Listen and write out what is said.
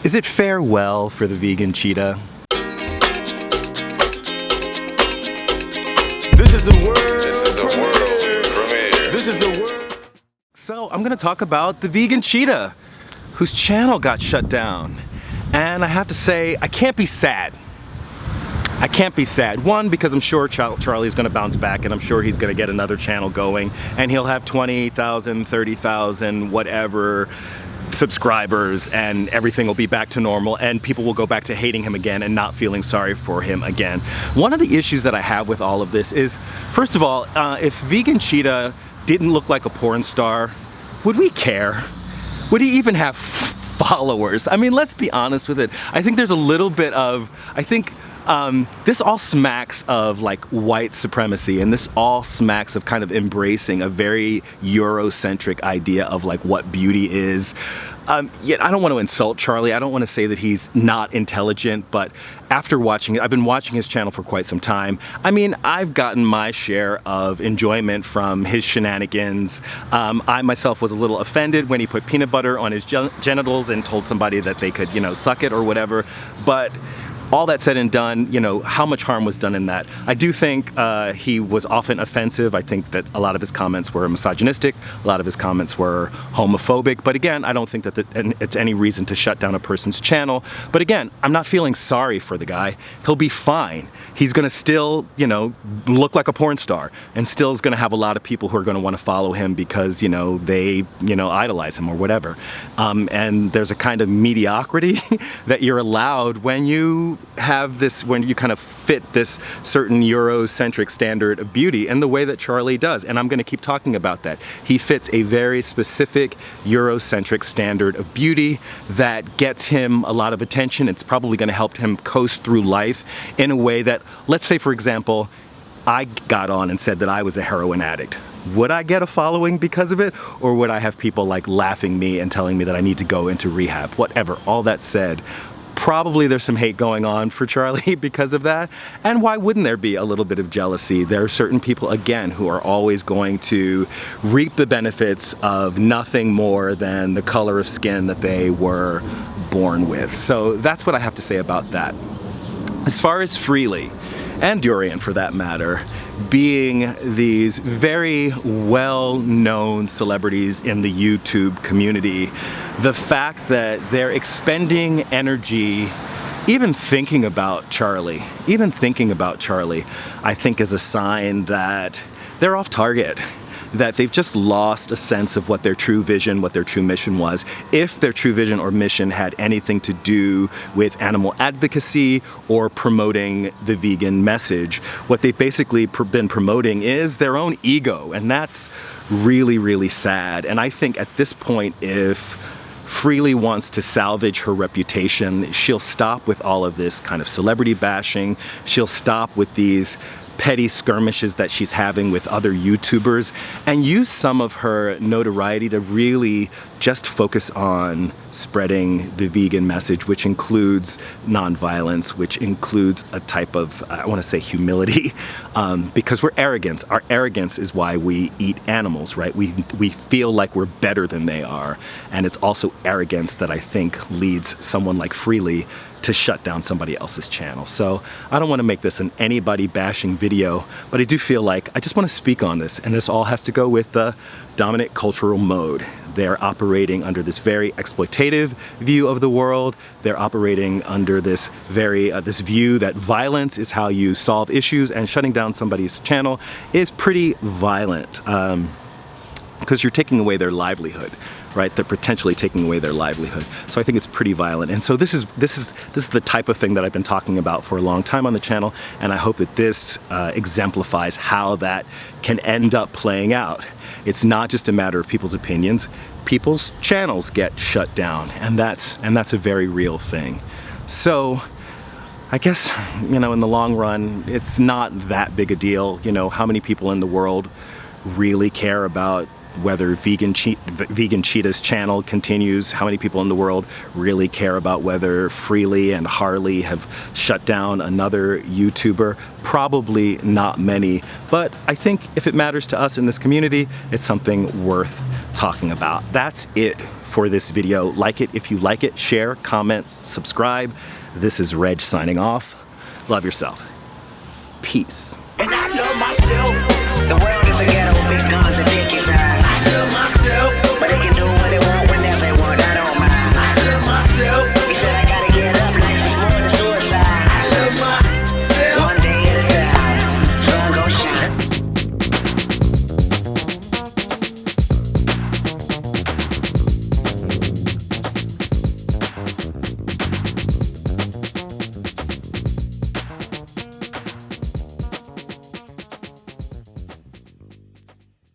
Is it farewell for the Vegan Cheetah? This is a world premiere. This is a world. So I'm gonna talk about the Vegan Cheetah, whose channel got shut down. And I have to say, I can't be sad. I can't be sad. One, because I'm sure Charlie's gonna bounce back and I'm sure he's gonna get another channel going and he'll have 20,000, 30,000, whatever subscribers and everything will be back to normal and people will go back to hating him again and not feeling sorry for him again. One of the issues that I have with all of this is, first of all, if Vegan Cheetah didn't look like a porn star, would we care? Would he even have followers? I mean, let's be honest with it. I think there's a little bit of, this all smacks of like white supremacy, and this all smacks of kind of embracing a very Eurocentric idea of like what beauty is. Yet I don't want to insult Charlie. I don't want to say that he's not intelligent, but after watching it, I've been watching his channel for quite some time. I mean, I've gotten my share of enjoyment from his shenanigans. I myself was a little offended when he put peanut butter on his genitals and told somebody that they could, you know, suck it or whatever. But all that said and done, you know, how much harm was done in that? I do think he was often offensive. I think that a lot of his comments were misogynistic, a lot of his comments were homophobic, but again, I don't think that it's any reason to shut down a person's channel. But again, I'm not feeling sorry for the guy. He'll be fine. He's gonna still, you know, look like a porn star and still is gonna have a lot of people who are gonna wanna follow him because, you know, they, you know, idolize him or whatever. And there's a kind of mediocrity that you're allowed when you have this, when you kind of fit this certain Eurocentric standard of beauty in the way that Charlie does. And I'm going to keep talking about that. He fits a very specific Eurocentric standard of beauty that gets him a lot of attention. It's probably going to help him coast through life in a way that, let's say for example, I got on and said that I was a heroin addict. Would I get a following because of it? Or would I have people like laughing me and telling me that I need to go into rehab? Whatever, all that said, probably there's some hate going on for Charlie because of that. And why wouldn't there be a little bit of jealousy? There are certain people, again, who are always going to reap the benefits of nothing more than the color of skin that they were born with. So that's what I have to say about that. As far as Freelee, and Durian for that matter, being these very well-known celebrities in the YouTube community, the fact that they're expending energy even thinking about Charlie, I think is a sign that they're off target, that they've just lost a sense of what their true vision, what their true mission was. If their true vision or mission had anything to do with animal advocacy or promoting the vegan message, what they've basically been promoting is their own ego, and that's really, really sad. And I think at this point, if Freelee wants to salvage her reputation, she'll stop with all of this kind of celebrity bashing, she'll stop with these petty skirmishes that she's having with other YouTubers and use some of her notoriety to really just focus on spreading the vegan message, which includes nonviolence, which includes a type of, I want to say, humility, because we're arrogant. Our arrogance is why we eat animals, right? We feel like we're better than they are, and it's also arrogance that I think leads someone like Freelee to shut down somebody else's channel. So I don't want to make this an anybody bashing video, but I do feel like I just want to speak on this, and this all has to go with the dominant cultural mode. They're operating under this very exploitative view of the world. They're operating under this very this view that violence is how you solve issues, and shutting down somebody's channel is pretty violent because you're taking away their livelihood, right? They're potentially taking away their livelihood. So I think it's pretty violent. And so this is the type of thing that I've been talking about for a long time on the channel, and I hope that this exemplifies how that can end up playing out. It's not just a matter of people's opinions. People's channels get shut down, and that's a very real thing. So I guess, you know, in the long run, it's not that big a deal. You know, how many people in the world really care about whether Vegan Cheetah's channel continues? How many people in the world really care about whether Freelee and Harley have shut down another YouTuber? Probably not many, but I think if it matters to us in this community, it's something worth talking about. That's it for this video. Like it if you like it, share, comment, subscribe. This is Reg signing off. Love yourself. Peace. And I love myself. The world is a ghetto.